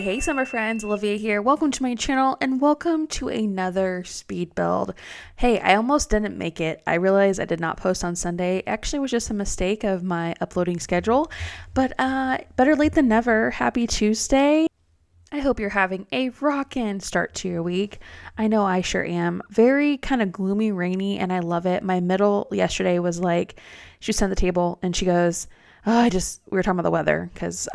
Hey, summer friends, Olivia here. Welcome to my channel and welcome to another speed build. Hey, I almost didn't make it. I realized I did not post on Sunday. Actually, it was just a mistake of my uploading schedule, but better late than never. Happy Tuesday. I hope you're having a rockin' start to your week. I know I sure am. Very kind of gloomy, rainy, and I love it. My middle yesterday was like, she was at the table and she goes, we were talking about the weather because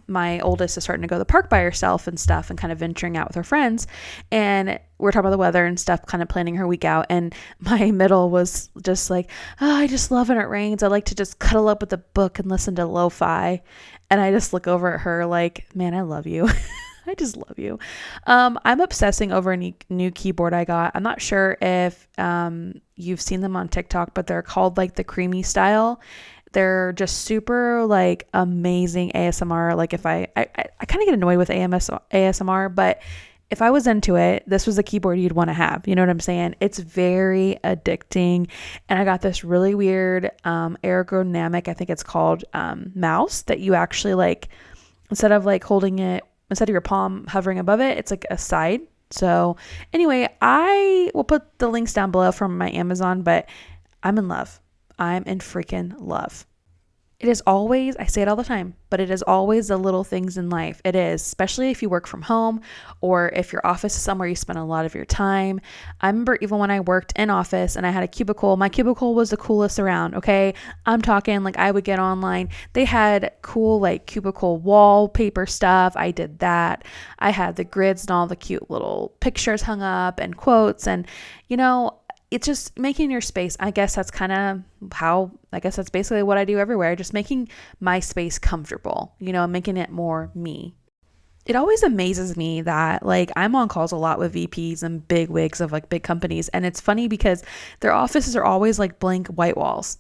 my oldest is starting to go to the park by herself and stuff and kind of venturing out with her friends. And we are talking about the weather and stuff, kind of planning her week out. And my middle was just like, I just love when it rains. I like to just cuddle up with a book and listen to lo-fi. And I just look over at her like, man, I love you. I just love you. I'm obsessing over a new keyboard I got. I'm not sure if you've seen them on TikTok, but they're called like the creamy style. They're just super like amazing ASMR. Like if I kind of get annoyed with ASMR, but if I was into it, this was a keyboard you'd want to have. You know what I'm saying? It's very addicting. And I got this really weird ergonomic, I think it's called mouse that you actually like, instead of your palm hovering above it, it's like a side. So anyway, I will put the links down below from my Amazon, but I'm in love. I'm in freaking love. It is always, I say it all the time, but it is always the little things in life. It is, especially if you work from home or if your office is somewhere you spend a lot of your time. I remember even when I worked in office and I had a cubicle, my cubicle was the coolest around, okay? I'm talking like I would get online. They had cool like cubicle wallpaper stuff. I did that. I had the grids and all the cute little pictures hung up and quotes and, it's just making your space. I guess that's that's basically what I do everywhere. Just making my space comfortable, making it more me. It always amazes me that like I'm on calls a lot with VPs and big wigs of like big companies. And it's funny because their offices are always like blank white walls.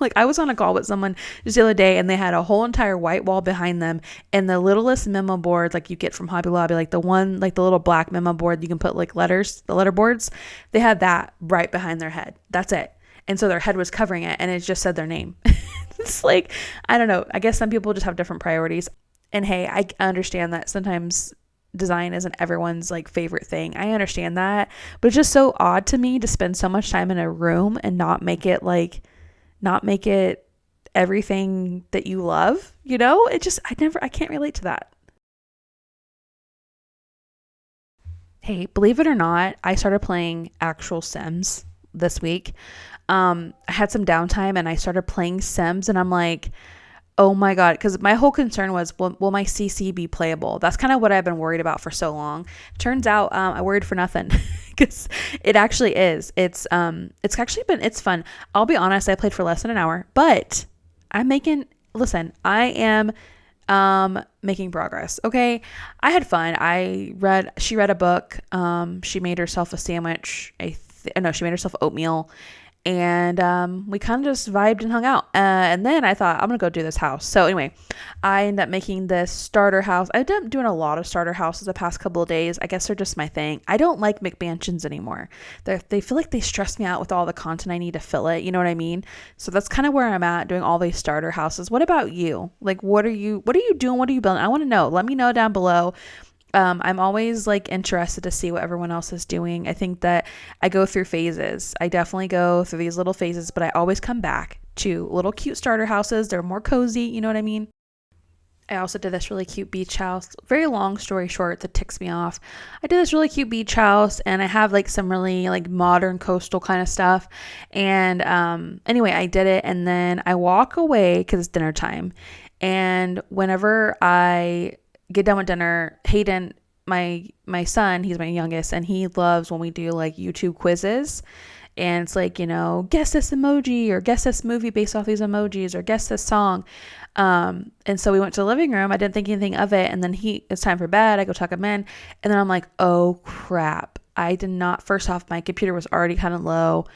Like I was on a call with someone just the other day and they had a whole entire white wall behind them and the littlest memo board like you get from Hobby Lobby, like the one, like the little black memo board you can put like letters, the letter boards, they had that right behind their head. That's it. And so their head was covering it and it just said their name. It's like, I don't know. I guess some people just have different priorities. And hey, I understand that sometimes design isn't everyone's like favorite thing. I understand that, but it's just so odd to me to spend so much time in a room and not make it everything that you love, I can't relate to that. Hey, believe it or not, I started playing actual Sims this week. I had some downtime and I started playing Sims and I'm like, oh my God, because my whole concern was, will my CC be playable? That's kind of what I've been worried about for so long. Turns out I worried for nothing because it actually is. It's fun. I'll be honest, I played for less than an hour, but I am making progress. Okay. I had fun. She read a book. She made herself a sandwich. She made herself oatmeal. And we kind of just vibed and hung out. And then I thought, I'm going to go do this house. So anyway, I ended up making this starter house. I've been doing a lot of starter houses the past couple of days. I guess they're just my thing. I don't like McMansions anymore. They feel like they stress me out with all the content I need to fill it. You know what I mean? So that's kind of where I'm at, doing all these starter houses. What about you? Like, what are you doing? What are you building? I want to know. Let me know down below. I'm always like interested to see what everyone else is doing. I think that I go through phases. I definitely go through these little phases, but I always come back to little cute starter houses. They're more cozy. You know what I mean? I also did this really cute beach house. Very long story short that ticks me off. I did this really cute beach house and I have like some really like modern coastal kind of stuff. And anyway, I did it and then I walk away because it's dinner time. And whenever I get done with dinner, Hayden, my son, he's my youngest, and he loves when we do like YouTube quizzes. And it's like, guess this emoji or guess this movie based off these emojis or guess this song. And so we went to the living room. I didn't think anything of it. And then it's time for bed. I go tuck him in. And then I'm like, oh crap. First off, my computer was already kind of low.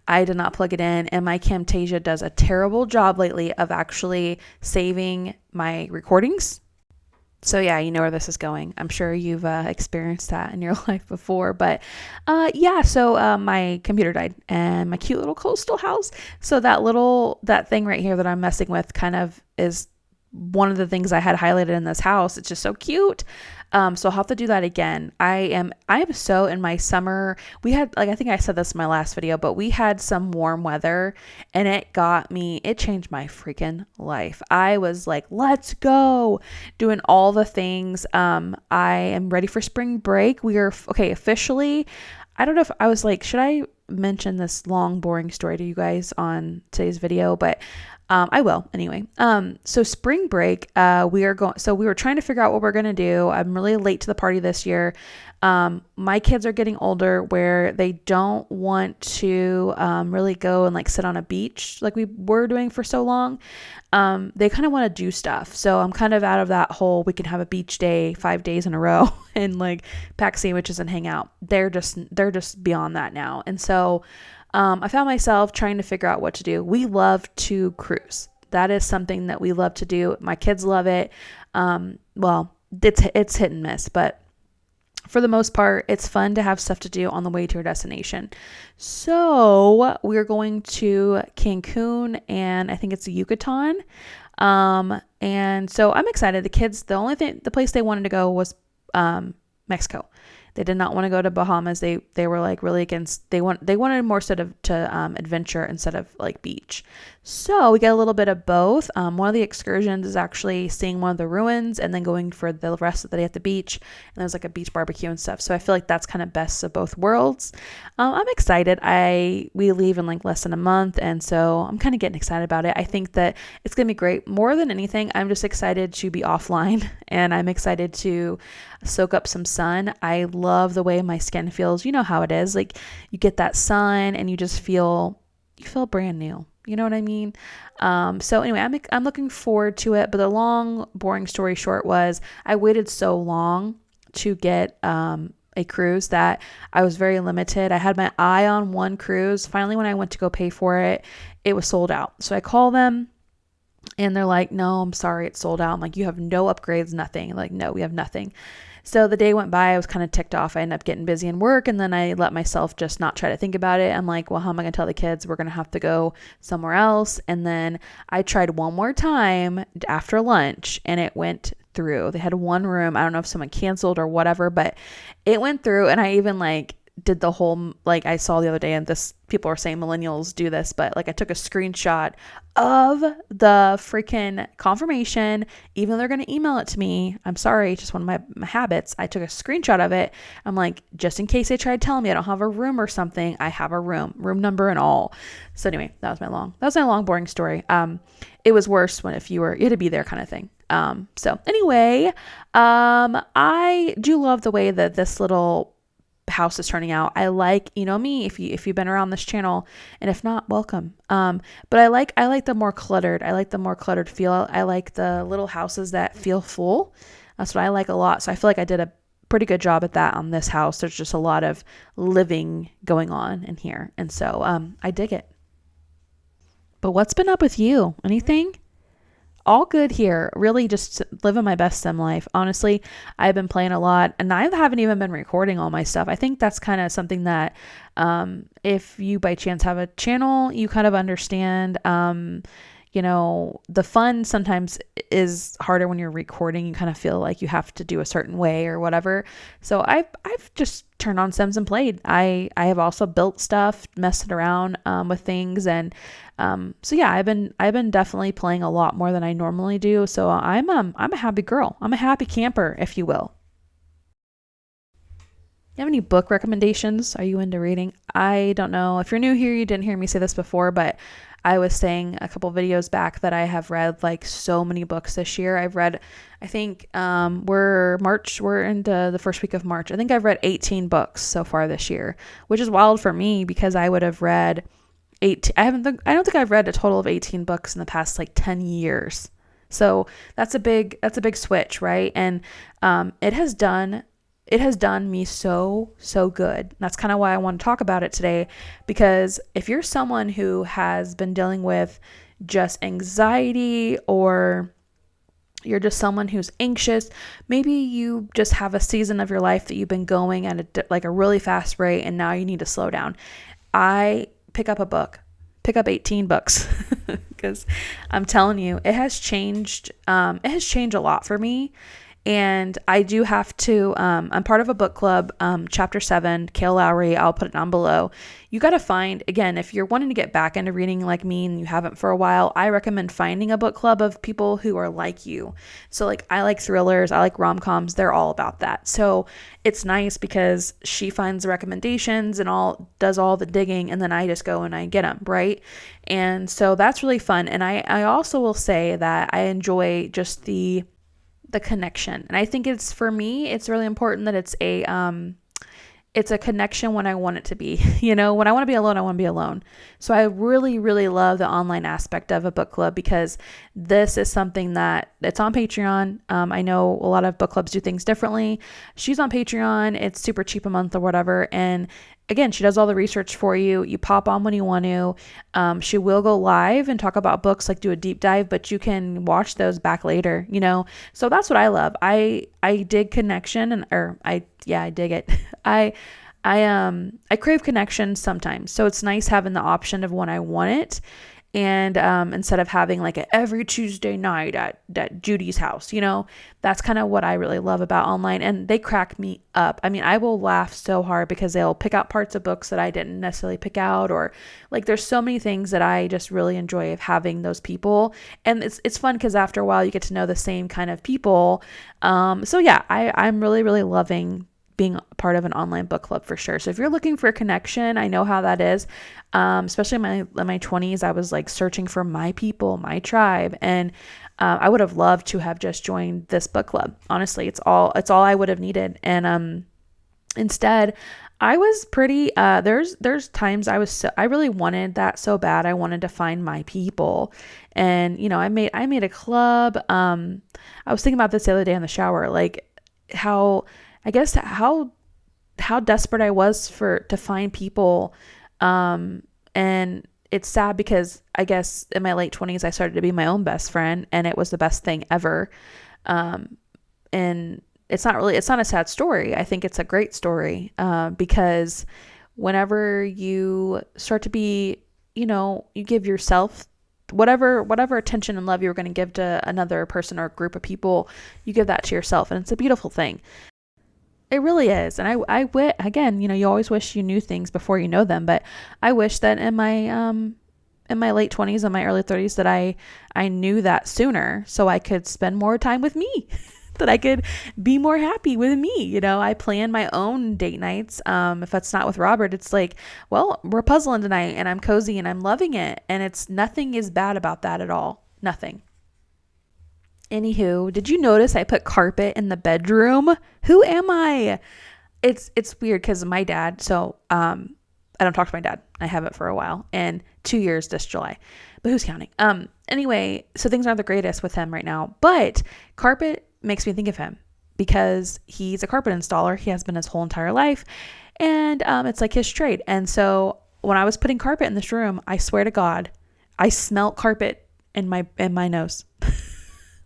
I did not plug it in. And my Camtasia does a terrible job lately of actually saving my recordings. So yeah, you know where this is going. I'm sure you've experienced that in your life before. But so my computer died and my cute little coastal house. So that thing right here that I'm messing with kind of is one of the things I had highlighted in this house. It's just so cute. So I'll have to do that again. I am so in my summer. We had, like, I think I said this in my last video, but we had some warm weather and it changed my freaking life. I was like, let's go, doing all the things. I am ready for spring break. We are, okay, officially. I don't know if I was like, should I mention this long, boring story to you guys on today's video? But I will anyway. So spring break, we were trying to figure out what we're going to do. I'm really late to the party this year. My kids are getting older where they don't want to, really go and like sit on a beach like we were doing for so long. They kind of want to do stuff. So I'm kind of out of that whole, we can have a beach day 5 days in a row and like pack sandwiches and hang out. They're just beyond that now. And so, I found myself trying to figure out what to do. We love to cruise. That is something that we love to do. My kids love it. Well, it's hit and miss, but for the most part, it's fun to have stuff to do on the way to your destination. So we're going to Cancun and I think it's Yucatan. And so I'm excited. The kids, the place they wanted to go was, Mexico. They did not want to go to Bahamas. They were like really against, they wanted more sort of to adventure instead of like beach. So we get a little bit of both. One of the excursions is actually seeing one of the ruins and then going for the rest of the day at the beach. And there's like a beach barbecue and stuff. So I feel like that's kind of best of both worlds. I'm excited. We leave in like less than a month. And so I'm kind of getting excited about it. I think that it's going to be great. More than anything, I'm just excited to be offline and I'm excited to soak up some sun. I love the way my skin feels. You know how it is. Like you get that sun and you feel brand new. You know what I mean? So anyway, I'm looking forward to it. But the long, boring story short was I waited so long to get a cruise that I was very limited. I had my eye on one cruise. Finally, when I went to go pay for it, it was sold out. So I call them and they're like, no, I'm sorry, it's sold out. I'm like, you have no upgrades, nothing. Like, no, we have nothing. So the day went by, I was kind of ticked off. I ended up getting busy in work and then I let myself just not try to think about it. I'm like, well, how am I going to tell the kids we're going to have to go somewhere else? And then I tried one more time after lunch and it went through. They had one room. I don't know if someone canceled or whatever, but it went through. And I even like did the whole, like I saw the other day and people are saying millennials do this, but like I took a screenshot of the freaking confirmation, even though they're going to email it to me. I'm sorry. It's just one of my habits. I took a screenshot of it. I'm like, just in case they tried telling me I don't have a room or something, I have a room number and all. So anyway, that was my long, boring story. It was worse if you had to be there kind of thing. So anyway, I do love the way that this little house is turning out. I like, me, if you've been around this channel, and if not, welcome. But I like the more cluttered. I like the more cluttered feel. I like the little houses that feel full. That's what I like a lot. So I feel like I did a pretty good job at that on this house. There's just a lot of living going on in here. And so, I dig it. But what's been up with you? Anything? All good here. Really just living my best sim life. Honestly, I've been playing a lot and I haven't even been recording all my stuff. I think that's kind of something that if you by chance have a channel, you kind of understand. The fun sometimes is harder when you're recording. You kind of feel like you have to do a certain way or whatever. So I've just turned on Sims and played. I have also built stuff, messed around with things, and so yeah, I've been definitely playing a lot more than I normally do. So I'm a happy girl. I'm a happy camper, if you will. You have any book recommendations? Are you into reading? I don't know. If you're new here, you didn't hear me say this before, but I was saying a couple videos back that I have read like so many books this year. I've read, I think we're into the first week of March. I think I've read 18 books so far this year, which is wild for me because I would have read 18. I don't think I've read a total of 18 books in the past like 10 years. So that's a big switch, right? And it has done me so good. That's kind of why I want to talk about it today, because if you're someone who has been dealing with just anxiety, or you're just someone who's anxious, maybe you just have a season of your life that you've been going at a really fast rate and now you need to slow down. Pick up 18 books. because I'm telling you, it has changed. It has changed a lot for me. And I do have to, I'm part of a book club, chapter 7, Kale Lowry. I'll put it down below. You got to find, again, if you're wanting to get back into reading like me and you haven't for a while, I recommend finding a book club of people who are like you. So like, I like thrillers, I like rom-coms. They're all about that. So it's nice because she finds the recommendations and does all the digging, and then I just go and I get them, right? And so that's really fun. And I also will say that I enjoy just the connection. And I think for me, it's really important that it's a connection when I want it to be, when I want to be alone, I want to be alone. So I really, really love the online aspect of a book club, because this is something that it's on Patreon. I know a lot of book clubs do things differently. She's on Patreon. It's super cheap a month or whatever. And again, she does all the research for you. You pop on when you want to. She will go live and talk about books, like do a deep dive, but you can watch those back later, So that's what I love. I dig connection, I dig it. I crave connection sometimes. So it's nice having the option of when I want it. And instead of having like a every Tuesday night at Judy's house, that's kind of what I really love about online. And they crack me up. I mean, I will laugh so hard because they'll pick out parts of books that I didn't necessarily pick out, or like there's so many things that I just really enjoy of having those people. And it's fun because after a while you get to know the same kind of people. So yeah, I'm really, really loving being part of an online book club for sure. So if you're looking for a connection, I know how that is. Especially in my 20s, I was like searching for my people, my tribe. And I would have loved to have just joined this book club. Honestly, it's all I would have needed. And instead, I was pretty, there's times I really wanted that so bad. I wanted to find my people. And, I made a club. I was thinking about this the other day in the shower, like how desperate I was to find people. And it's sad because I guess in my late 20s, I started to be my own best friend, and it was the best thing ever. And it's not a sad story. I think it's a great story, because whenever you start to be, you give yourself whatever attention and love you were going to give to another person or a group of people, you give that to yourself. And it's a beautiful thing. It really is. And I again, you always wish you knew things before you know them, but I wish that in my late 20s and my early 30s that I knew that sooner, so I could spend more time with me, that I could be more happy with me. I plan my own date nights. If that's not with Robert, it's like, well, we're puzzling tonight and I'm cozy and I'm loving it. And nothing is bad about that at all. Nothing. Anywho, did you notice I put carpet in the bedroom? Who am I? It's weird because my dad, so I don't talk to my dad. I haven't for a while, and 2 years this July, but who's counting? Anyway, so things aren't the greatest with him right now, but carpet makes me think of him because he's a carpet installer. He has been his whole entire life, and it's like his trade. And so when I was putting carpet in this room, I swear to God, I smelt carpet in my nose.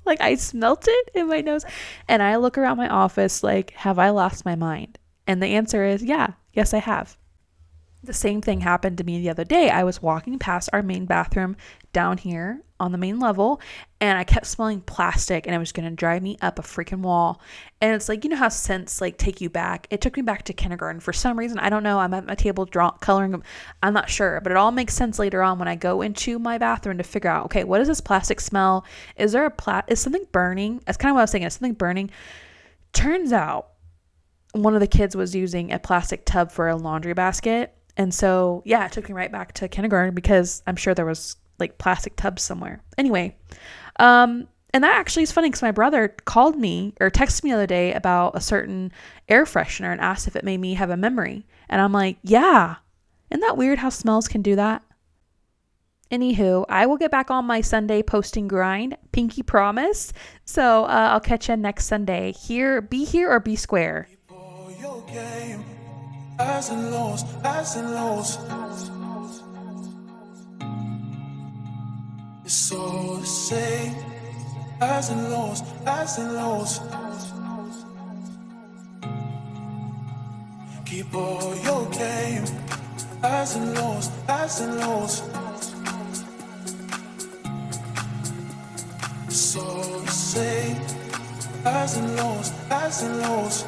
Like I smelt it in my nose, and I look around my office like, have I lost my mind? And the answer is yes, I have. The same thing happened to me the other day. I was walking past our main bathroom down here on the main level, and I kept smelling plastic, and it was going to drive me up a freaking wall. And it's like, how scents like take you back. It took me back to kindergarten for some reason. I don't know. I'm at my table coloring. I'm not sure, but it all makes sense later on when I go into my bathroom to figure out, okay, what does this plastic smell? Is something burning? That's kind of what I was thinking. Is something burning? Turns out one of the kids was using a plastic tub for a laundry basket. And so, it took me right back to kindergarten because I'm sure there was like plastic tubs somewhere. Anyway, and that actually is funny because my brother called me or texted me the other day about a certain air freshener and asked if it made me have a memory. And I'm like, yeah. Isn't that weird how smells can do that? Anywho, I will get back on my Sunday posting grind. Pinky promise. So I'll catch you next Sunday. Be here or be square. Highs and lows, highs and lows. It's all the same. Highs and lows, highs and lows. Keep all your game. Highs and lows, highs and lows. So the same, highs and lows,